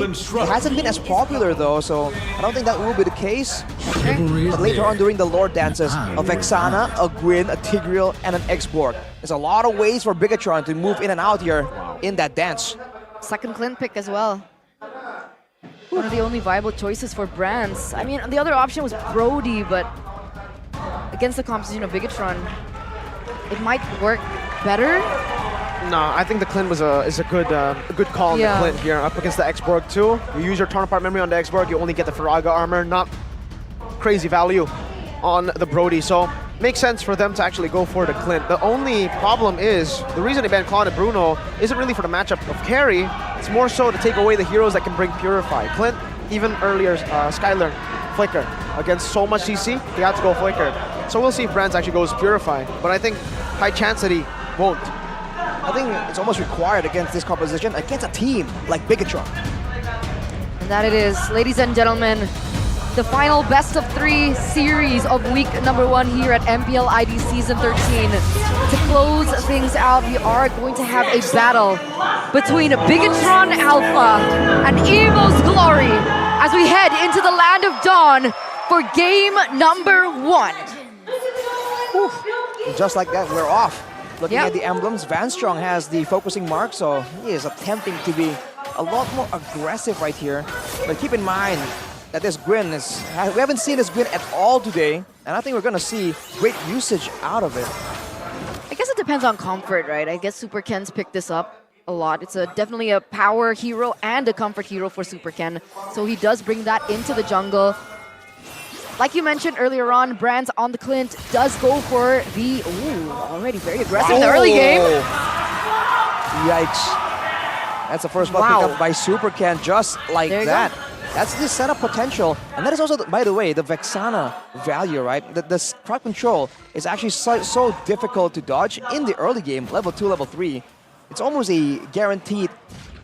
It hasn't been as popular though, so I don't think that will be the case. But later on during the Lord dances, a Vexana, a Gwyn, a Tigreal, and an X-Borg. There's a lot of ways for Bigetron to move in and out here in that dance. Second Clint pick as well. One of the only viable choices for brands. I mean, the other option was Brody, but against the composition of Bigetron, it might work better. No, I think the Clint was a good call on the Clint here up against the X-Borg too. You use your torn apart memory on the X-Borg, you only get the Faraga armor, not crazy value on the Brody. So makes sense for them to actually go for the Clint. The only problem is the reason they banned Claude and Bruno isn't really for the matchup of carry. It's more so to take away the heroes that can bring Purify. Clint, even earlier, Skyler, Flicker against so much CC, they had to go Flicker. So we'll see if Brands actually goes Purify, but I think high chance that he won't. I think it's almost required against this composition, against a team like Bigetron. And that it is, ladies and gentlemen, the final best of 3 series of week number 1 here at MPL ID Season 13. To close things out, we are going to have a battle between Bigetron Alpha and Evos Glory as we head into the Land of Dawn for game number 1. Whew. Just like that, we're off. Looking at the emblems, Van Strong has the focusing mark, so he is attempting to be a lot more aggressive right here. But keep in mind that this Gwyn is, we haven't seen this Gwyn at all today, and I think we're gonna see great usage out of it. I guess it depends on comfort, right? I guess Super Ken's picked this up a lot. It's definitely a power hero and a comfort hero for Super Ken, so he does bring that into the jungle. Like you mentioned earlier on, Brands on the Clint does go for the, already very aggressive in the early game. Yikes. That's the first one picked up by Super Ken, just like that. That's the setup potential. And that is also, by the way, the Vexana value, right? The crowd control is actually so difficult to dodge in the early game, level 2, level 3. It's almost a guaranteed,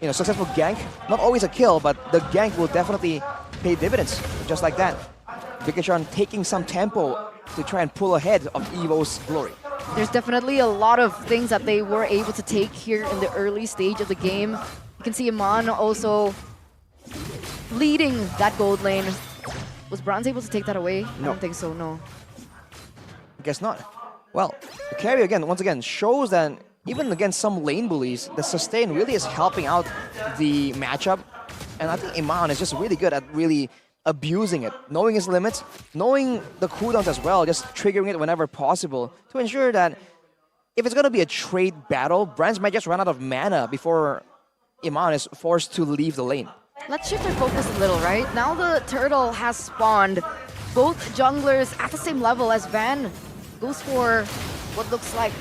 successful gank. Not always a kill, but the gank will definitely pay dividends, just like that. Bigetron taking some tempo to try and pull ahead of Evos Glory. There's definitely a lot of things that they were able to take here in the early stage of the game. You can see Eman also leading that gold lane. Was Bronze able to take that away? No. I don't think so, no. I guess not. Well, the carry once again, shows that even against some lane bullies, the sustain really is helping out the matchup. And I think Eman is just really good at really abusing it, knowing his limits, knowing the cooldowns as well, just triggering it whenever possible to ensure that if it's going to be a trade battle, Brands might just run out of mana before Eman is forced to leave the lane. Let's shift our focus a little, right? Now the turtle has spawned both junglers at the same level as Van goes for what looks like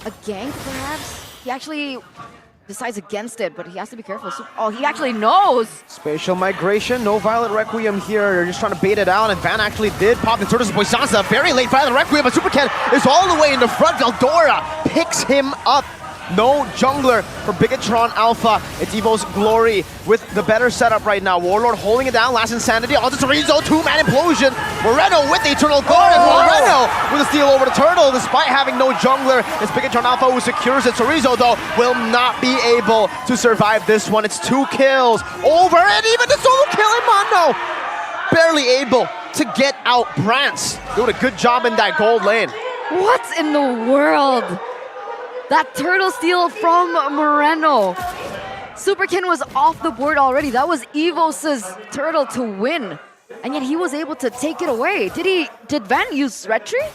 a gank, perhaps? He actually decides against it, but he has to be careful. Oh, he actually knows! Spatial Migration, no Violet Requiem here. They're just trying to bait it out, and Van actually did pop the Turtles Poisonza. Very late Violet Requiem, but Super Ken is all the way in the front. Veldora picks him up. No jungler for Bigetron Alpha. It's Evos Glory with the better setup right now. Warlord holding it down. Last Insanity onto Chorizo. 2-man implosion. Moreno with the Eternal Guard. And Moreno with a steal over the Turtle despite having no jungler. It's Bigetron Alpha who secures it. Chorizo, though, will not be able to survive this one. It's 2 kills over. And even the solo kill in Mono. Barely able to get out Brants. Doing a good job in that gold lane. What in the world? That turtle steal from Moreno. Super Ken was off the board already. That was Evos' turtle to win. And yet he was able to take it away. Did Van use Retry?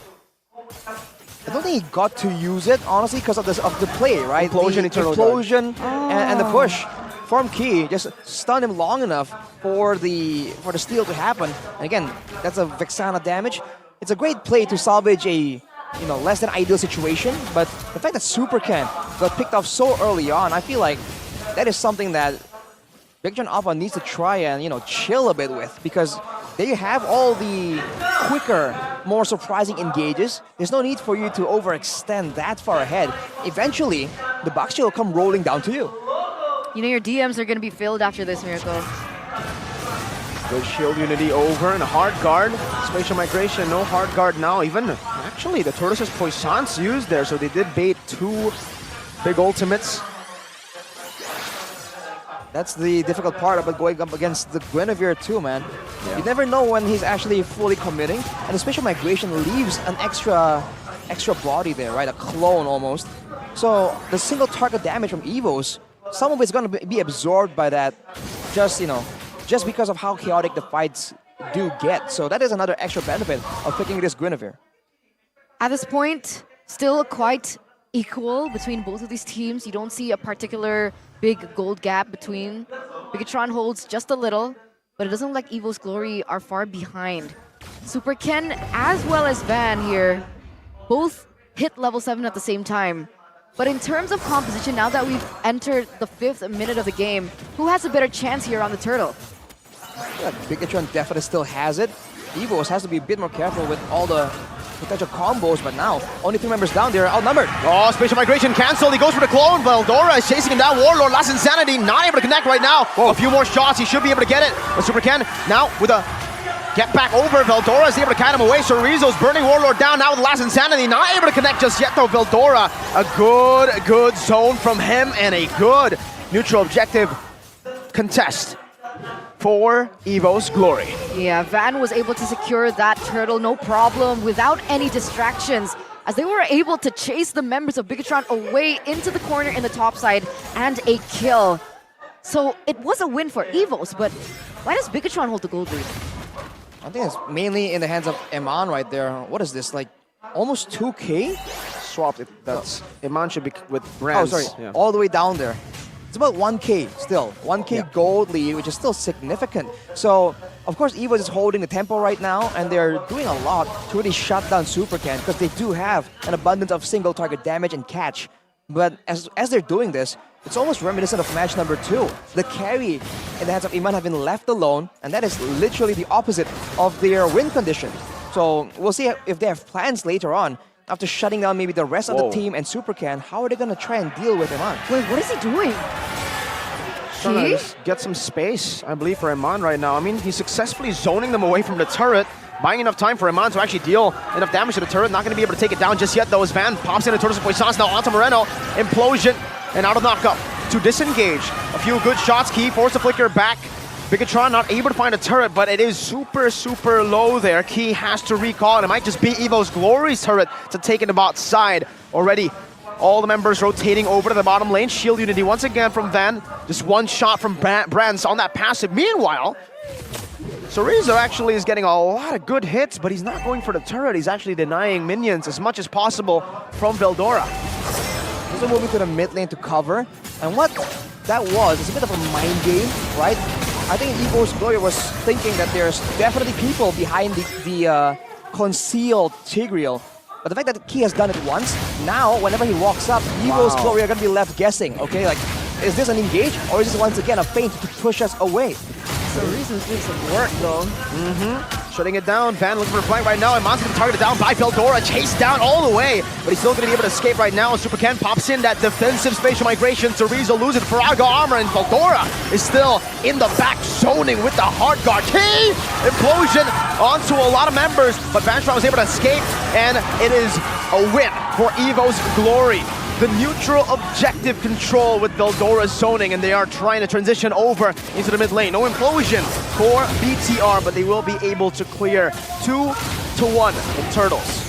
I don't think he got to use it, honestly, because of the play, right? Implosion, Explosion and the push. Form Key just stunned him long enough for the steal to happen. And again, that's a Vexana damage. It's a great play to salvage a less than ideal situation, but the fact that Super Ken got picked off so early on, I feel like that is something that Bigetron Alpha needs to try and, chill a bit with, because there you have all the quicker, more surprising engages. There's no need for you to overextend that far ahead. Eventually, the box shield will come rolling down to you. Your DMs are going to be filled after this, Miracle. Good shield unity over and a hard guard. Spatial Migration, no hard guard now. Even, actually, the Tortoise's Poissons used there, so they did bait 2 big ultimates. That's the difficult part about going up against the Guinevere too, man. You never know when he's actually fully committing, and the Spatial Migration leaves an extra body there, right? A clone almost. So the single target damage from Evos, some of it's going to be absorbed by that, just because of how chaotic the fights do get. So that is another extra benefit of picking this Guinevere. At this point, still quite equal between both of these teams. You don't see a particular big gold gap between. Bigetron holds just a little, but it doesn't look like Evos Glory are far behind. Super Ken as well as Van here both hit level 7 at the same time. But in terms of composition, now that we've entered the 5th minute of the game, who has a better chance here on the turtle? Yeah, Bigetron definitely still has it. Evos has to be a bit more careful with all the potential combos, but now only 3 members down there, outnumbered. Oh, Spatial Migration canceled. He goes for the clone. Veldora is chasing him down. Warlord, Last Insanity, not able to connect right now. A few more shots. He should be able to get it. But Super Ken now with a get back over. Veldora is able to kite him away. Chorizo's burning Warlord down now with Last Insanity. Not able to connect just yet though. Veldora, a good zone from him and a good neutral objective contest for Evos Glory. Yeah, Van was able to secure that turtle, no problem, without any distractions, as they were able to chase the members of Bigetron away into the corner in the top side and a kill. So it was a win for Evos, but why does Bigetron hold the gold lead? I think it's mainly in the hands of Eman right there. What is this, like almost 2K? Swapped it. That's Eman should be with Brands. Oh, sorry, all the way down there. It's about 1K still. 1K gold lead, which is still significant. So, of course, Evos is holding the tempo right now, and they're doing a lot to really shut down Super Ken, because they do have an abundance of single target damage and catch. But as they're doing this, it's almost reminiscent of match number 2. The carry in the hands of Eman have been left alone, and that is literally the opposite of their win condition. So, we'll see if they have plans later on. After shutting down maybe the rest of the team and Super Ken, how are they going to try and deal with Eman? Wait, what is he doing? Trying to just get some space, I believe, for Eman right now. I mean, he's successfully zoning them away from the turret, buying enough time for Eman to actually deal enough damage to the turret. Not going to be able to take it down just yet, though, as Van pops in a Tortoise of Poissons now onto Moreno. Implosion and out of knockup to disengage. A few good shots. Key force the flicker back. Bigetron not able to find a turret, but it is super low there. Key has to recall, and it might just be Evos Glory's turret to take it about side. Already, all the members rotating over to the bottom lane. Shield Unity once again from Van. Just one shot from Brands on that passive. Meanwhile, Chorizo actually is getting a lot of good hits, but he's not going for the turret. He's actually denying minions as much as possible from Veldora. He's moving to the mid lane to cover, and what that was is a bit of a mind game, right? I think Evos Glory was thinking that there's definitely people behind the concealed Tigreal. But the fact that Key has done it once, now whenever he walks up, Evos Glory are going to be left guessing, okay? Like, is this an engage, or is this once again a feint to push us away? So Reason's doing some work though. Shutting it down. Van looking for a flank right now. And Eman's going to target it down by Veldora. Chased down all the way. But he's still going to be able to escape right now. And Super Ken pops in that defensive spatial migration. Chorizo loses Farago armor. And Veldora is still in the back zoning with the hard guard. Key! Implosion onto a lot of members. But Vanstrom was able to escape. And it is a win for Evos Glory. The neutral objective control with Veldora's zoning, and they are trying to transition over into the mid lane. No implosion for BTR, but they will be able to clear 2-1 in Turtles.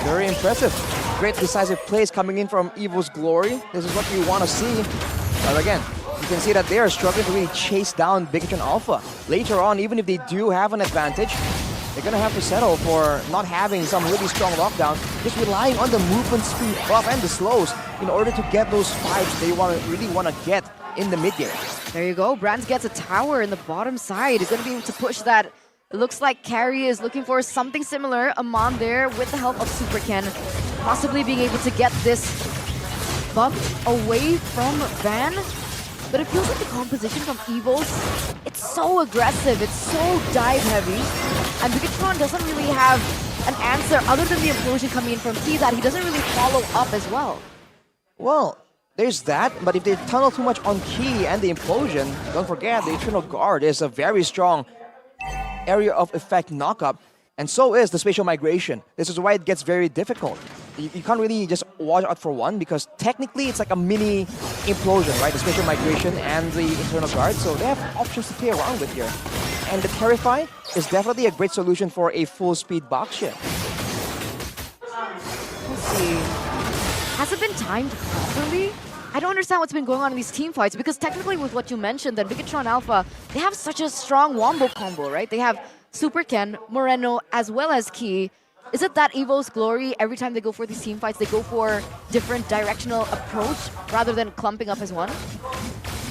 Very impressive. Great decisive plays coming in from Evos Glory. This is what you want to see. But again, you can see that they are struggling to really chase down Bigetron Alpha. Later on, even if they do have an advantage, they're going to have to settle for not having some really strong lockdown, just relying on the movement speed buff and the slows in order to get those fights they really want to get in the mid game. There you go. Brands gets a tower in the bottom side. He's going to be able to push that. It looks like Carry is looking for something similar. Emann there with the help of Super Ken, possibly being able to get this buff away from Van. But it feels like the composition from Evos, it's so aggressive, it's so dive heavy. And Bigetron doesn't really have an answer other than the implosion coming in from Key that he doesn't really follow up as well. Well, there's that, but if they tunnel too much on Key and the implosion, don't forget the Eternal Guard is a very strong area of effect knockup, and so is the spatial migration. This is why it gets very difficult. you can't really just watch out for one because technically it's like a mini implosion, right? The spatial migration and the internal guard, so they have options to play around with here. And the Terrify is definitely a great solution for a full-speed box ship. Let's see. Has it been timed properly? I don't understand what's been going on in these team fights because technically with what you mentioned, that Bigetron Alpha, they have such a strong wombo combo, right? They have Super Ken, Moreno, as well as Key. Is it that Evos Glory, every time they go for these team fights, they go for different directional approach rather than clumping up as one?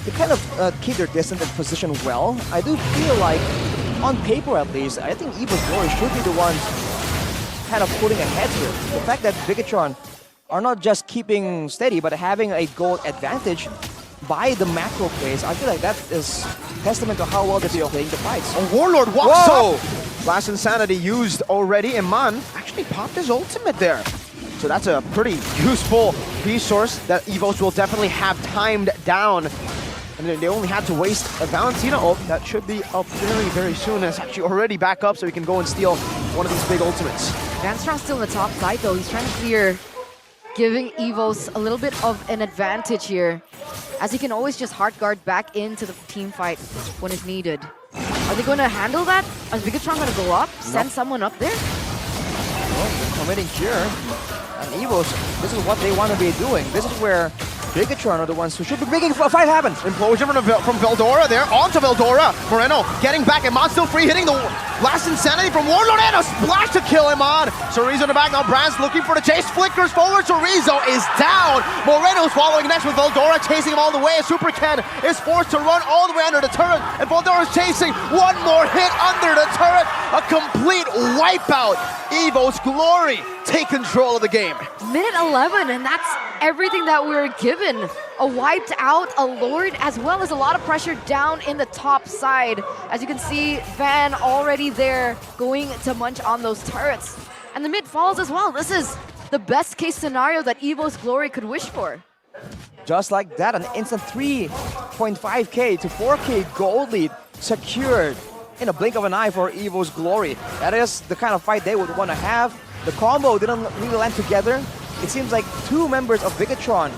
They kind of keep their distance and position well. I do feel like, on paper at least, I think Evos Glory should be the ones kind of pulling ahead here. The fact that Bigetron are not just keeping steady, but having a goal advantage by the macro plays, I feel like that is testament to how well they're playing the fights. Oh, Warlord walks up! Blast Insanity used already. Eman actually popped his ultimate there. So that's a pretty useful resource that Evos will definitely have timed down. And they only had to waste a Valentina ult. That should be up very, very soon. It's actually already back up, so he can go and steal one of these big ultimates. Vanstrom's still in the top side, though. He's trying to clear, giving Evos a little bit of an advantage here, as he can always just hard guard back into the team fight when it's needed. Are they going to handle that? Is Bigetron going to go up, send someone up there? Well, they're committing here. And Evos, this is what they want to be doing. This is where Bigetron are the ones who should be making a fight happen. Implosion from Veldora there, onto Veldora. Moreno getting back, Eman still free, hitting the last Insanity from Warlord, and a splash to kill Eman. Chorizo in the back, now Brand's looking for the chase, flickers forward, Chorizo is down. Moreno's following next with Veldora, chasing him all the way. Super Ken is forced to run all the way under the turret, and Veldora's chasing. One more hit under the turret, a complete wipeout. Evos Glory take control of the game. Minute 11, and that's everything that we're given. A wiped out, a Lord, as well as a lot of pressure down in the top side. As you can see, Van already there going to munch on those turrets. And the mid falls as well. This is the best case scenario that Evos Glory could wish for. Just like that, an instant 3.5k to 4k gold lead secured in a blink of an eye for Evos Glory. That is the kind of fight they would want to have. The combo didn't really land together. It seems like two members of Bigetron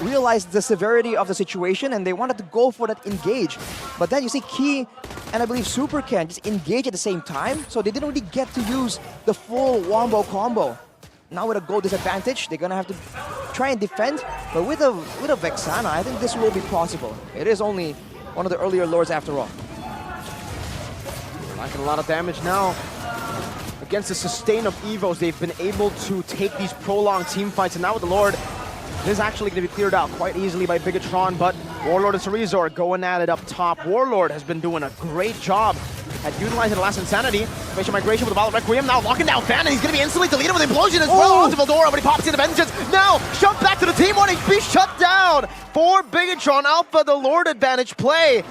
realized the severity of the situation and they wanted to go for that engage. But then you see Key and I believe Super Ken just engage at the same time, so they didn't really get to use the full wombo combo. Now with a goal disadvantage, they're gonna have to try and defend, but with a Vexana, I think this will be possible. It is only one of the earlier lords after all. Making a lot of damage now. Against the sustain of Evos, they've been able to take these prolonged team fights, and now with the Lord, this is actually going to be cleared out quite easily by Bigetron, but Warlord and Chorizo are going at it up top. Warlord has been doing a great job at utilizing the last Insanity. Spatial migration with the Violet Requiem, now locking down Fan, and he's going to be instantly deleted with Implosion as well onto Veldora, but he pops into Vengeance. Now, shoved back to the team, 1 HP shut down for Bigetron Alpha. The Lord advantage play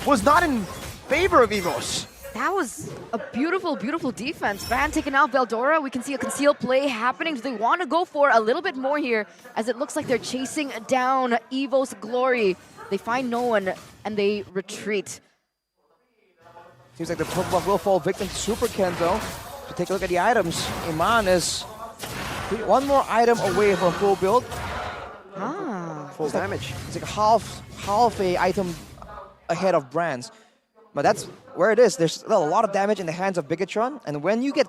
was not in favor of Evos. That was a beautiful, beautiful defense. Van taking out Veldora. We can see a concealed play happening. Do they want to go for a little bit more here, as it looks like they're chasing down Evos Glory. They find no one and they retreat. Seems like the purple buff will fall victim to Super Ken though. To take a look at the items, Eman is one more item away from full build. Full damage. It's like half a item ahead of Brands. But that's where it is. There's still a lot of damage in the hands of Bigetron, and when you get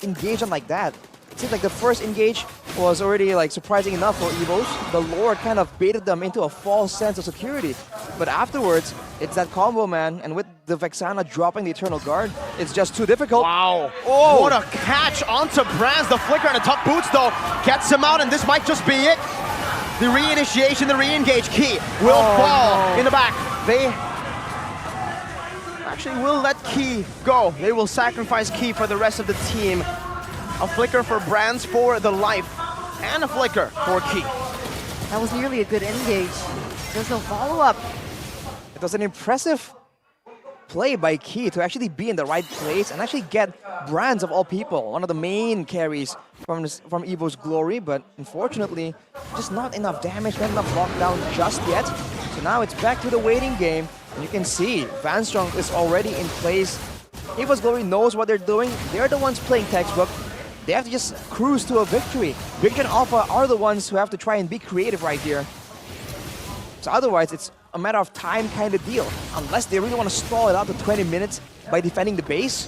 engaged on like that, it seems like the first engage was already like surprising enough for Evos. The Lord kind of baited them into a false sense of security. But afterwards, it's that combo, man, and with the Vexana dropping the Eternal Guard, it's just too difficult. Wow. Oh, what a catch onto Brands. The flicker and the tough boots, though, gets him out, and this might just be it. The reinitiation, the re-engage Key will fall in the back. They actually will let Key go. They will sacrifice Key for the rest of the team. A flicker for Brands for the life, and a flicker for Key. That was nearly a good engage. There's no follow-up. It was an impressive play by Key to actually be in the right place and actually get Brands of all people, one of the main carries from Evos Glory, but unfortunately, just not enough damage, not enough lockdown just yet. So now it's back to the waiting game. And you can see Vanstrong is already in place. Evos Glory knows what they're doing. They're the ones playing textbook. they have to just cruise to a victory. Bigetron Apha are the ones who have to try and be creative right here. So otherwise, it's a matter of time kind of deal. Unless they really want to stall it out to 20 minutes by defending the base.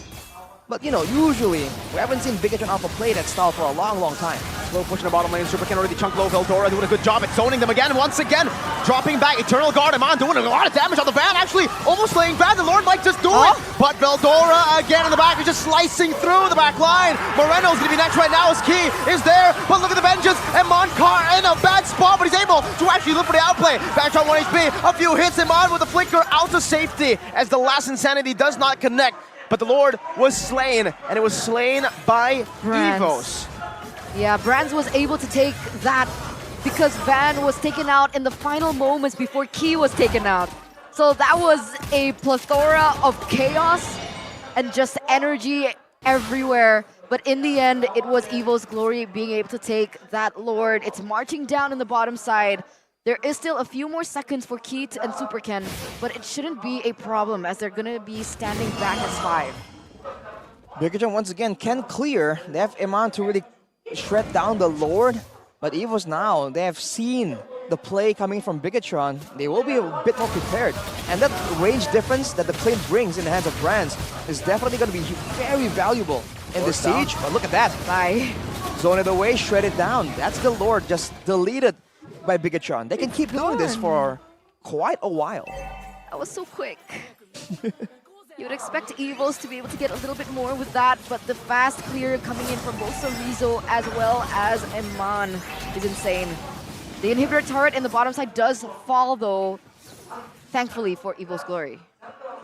But, you know, usually, we haven't seen Bigetron Apha play that style for a long, long time. Slow push in the bottom lane. Superken already chunked low. Veldora doing a good job at zoning them again. Once again, dropping back. Eternal Guard. Eman doing a lot of damage on the Van. Actually, almost laying Van. The Lord might just do it. But Veldora again in the back is just slicing through the back line. Moreno's going to be next right now. His key is there. But look at the vengeance. Eman in a bad spot, but he's able to actually look for the outplay. Back on 1 HP. A few hits. Eman with the flicker out to safety as the last Insanity does not connect. But the Lord was slain, and it was slain by Evos. Yeah, Brands was able to take that because Van was taken out in the final moments before Key was taken out. So that was a plethora of chaos and just energy everywhere. But in the end, it was Evos Glory being able to take that Lord. It's marching down in the bottom side. There is still a few more seconds for Keith and Superken, but it shouldn't be a problem as they're going to be standing back as 5. Bigetron once again can clear. They have Eman to really shred down the Lord, but Evos now, they have seen the play coming from Bigetron. They will be a bit more prepared. And that range difference that the plane brings in the hands of Brands is definitely going to be very valuable in this siege. But look at that. Bye. Zone it away, shred it down. That's the Lord just deleted by Bigetron. They can keep doing this for quite a while. That was so quick. You would expect Evos to be able to get a little bit more with that, but the fast clear coming in from both Sorizo as well as Eman is insane. The inhibitor turret in the bottom side does fall though, thankfully for Evos Glory.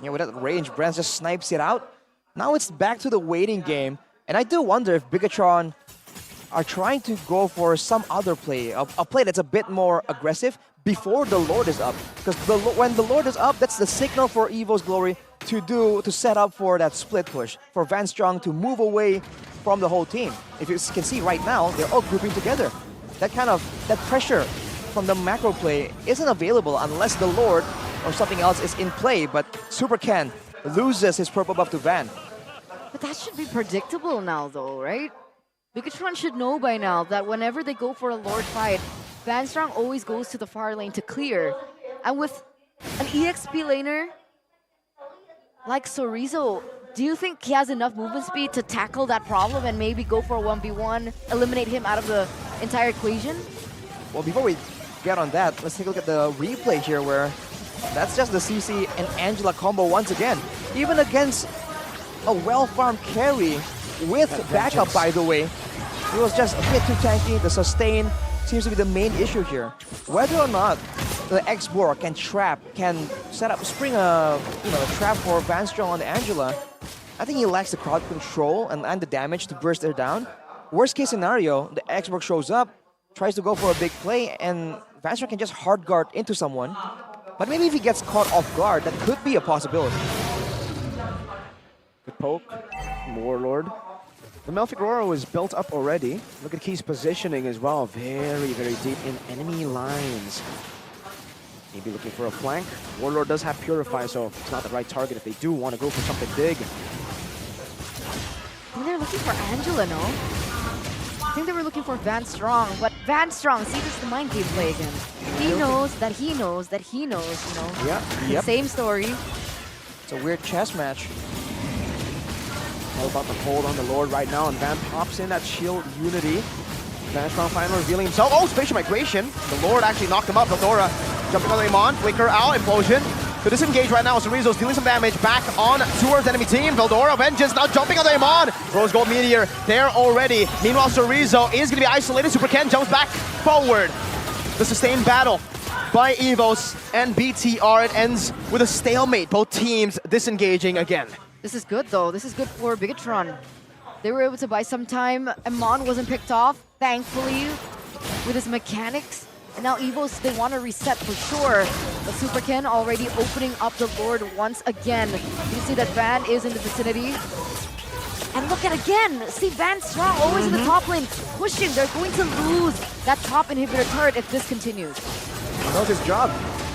Yeah, with that range, Brands just snipes it out. Now it's back to the waiting game, and I do wonder if Bigetron are trying to go for some other play, a play that's a bit more aggressive before the Lord is up. Because when the Lord is up, that's the signal for Evos Glory to set up for that split push, for Van Strong to move away from the whole team. If you can see right now, they're all grouping together. That pressure from the macro play isn't available unless the Lord or something else is in play, but Superken loses his purple buff to Van. But that should be predictable now though, right? Bigetron should know by now that whenever they go for a Lord fight, Van Strong always goes to the far lane to clear. And with an EXP laner like Sorizo, do you think he has enough movement speed to tackle that problem and maybe go for a 1v1, eliminate him out of the entire equation? Well, before we get on that, let's take a look at the replay here where that's just the CC and Angela combo once again. Even against a well-farmed carry with backup, by the way. It was just a bit too tanky. The sustain seems to be the main issue here. Whether or not the X-Borg can spring a trap for Van Strong on the Angela, I think he lacks the crowd control and the damage to burst her down. Worst case scenario, the X-Borg shows up, tries to go for a big play, and Van Strong can just hard guard into someone. But maybe if he gets caught off guard, that could be a possibility. Good poke. Warlord. The Melfic Aurora was built up already. Look at Key's positioning as well. Very, very deep in enemy lines. Maybe looking for a flank. Warlord does have Purify, so it's not the right target if they do want to go for something big. I think they're looking for Angela, no? I think they were looking for Van Strong, but Van Strong, see, this is the mind game play again. He knows that he knows that he knows, you know? Yep. Same story. It's a weird chess match. All about the hold on the Lord right now, and Van pops in that shield unity. Van Strong finally revealing himself. Oh, spatial migration. The Lord actually knocked him up. Veldora jumping on the Eman, flicker out, implosion. To disengage right now, Sorizo's dealing some damage back on towards enemy team. Veldora, Vengeance now jumping on the Eman. Rose Gold Meteor there already. Meanwhile, Sorizo is going to be isolated. Superken jumps back forward. The sustained battle by Evos and BTR. It ends with a stalemate. Both teams disengaging again. This is good though. This is good for Bigetron. They were able to buy some time. Eman wasn't picked off, thankfully, with his mechanics. And now Evos, they want to reset for sure. But Superken already opening up the Lord once again. You see that Van is in the vicinity. And look at again, see Van Strong always in the top lane, pushing. They're going to lose that top inhibitor turret if this continues. He knows his job.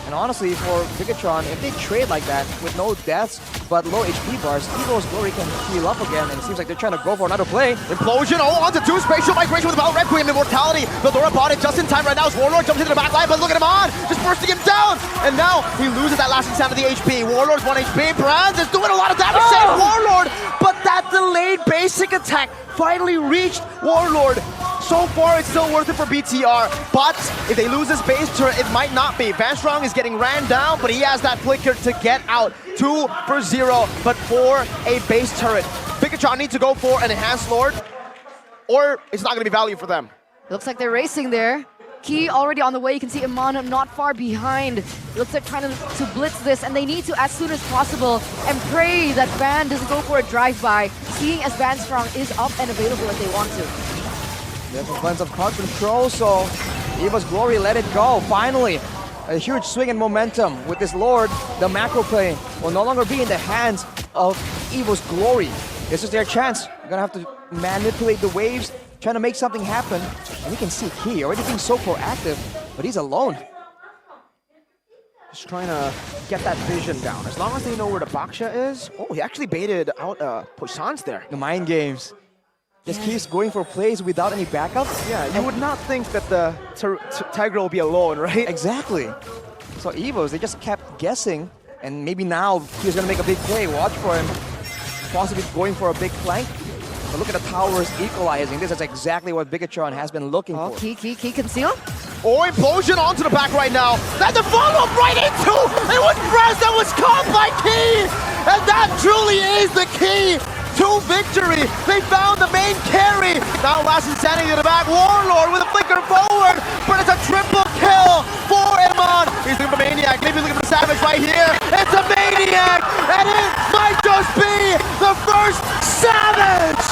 And honestly, for Bigetron, if they trade like that with no deaths but low HP bars, Evos Glory can heal up again, and it seems like they're trying to go for another play. Implosion, onto two, spatial migration with the Battle Requiem, Immortality. Veldora bought it just in time right now as Warlord jumps into the back line, but look at him on, just bursting him down. And now he loses that last insanity HP. Warlord's 1 HP, Brands is doing a lot of damage, save Warlord, but that delayed basic attack finally reached Warlord. So far, it's still worth it for BTR, but if they lose this base turret, it might not be. Van Strong is getting ran down, but he has that flicker to get out. 2 for 0, but for a base turret. Bigetron needs to go for an Enhanced Lord, or it's not going to be value for them. Looks like they're racing there. Key already on the way. You can see Emann not far behind. Looks like trying to blitz this, and they need to as soon as possible and pray that Van doesn't go for a drive-by, seeing as Van Strong is up and available if they want to. There's a bunch of crowd control, so Evos Glory let it go. Finally, a huge swing in momentum with this Lord. The macro play will no longer be in the hands of Evos Glory. This is their chance. They're gonna have to manipulate the waves, trying to make something happen. And we can see Key already being so proactive, but he's alone. Just trying to get that vision down. As long as they know where the Baksha is. Oh, he actually baited out Poisson's there. The mind games. Just keeps going for plays without any backup. Yeah, you would not think that the Tiger will be alone, right? Exactly. So Evos, they just kept guessing, and maybe now he's gonna make a big play. Watch for him, possibly going for a big flank. But look at the towers equalizing. This is exactly what Bigetron has been looking for. Key conceal. Oh, Implosion onto the back right now. That's the follow-up right into! It was Brez that was caught by Key! And that truly is the key to victory. They found the main carry. Now last insanity to the back. Warlord with a flicker forward, but it's a triple kill for Eman. He's looking for Maniac. Maybe looking for Savage right here. It's a Maniac, and it might just be the first Savage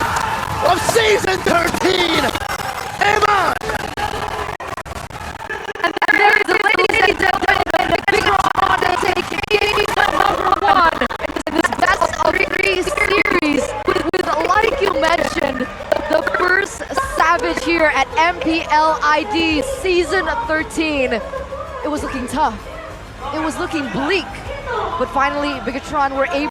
of Season 13. Eman! And there is the ladies and gentlemen, the Bigetron to take game number 1 in this best of 3 series with, like you mentioned, the first Savage here at MPL ID Season 13. It was looking tough. It was looking bleak. But finally, Bigetron were able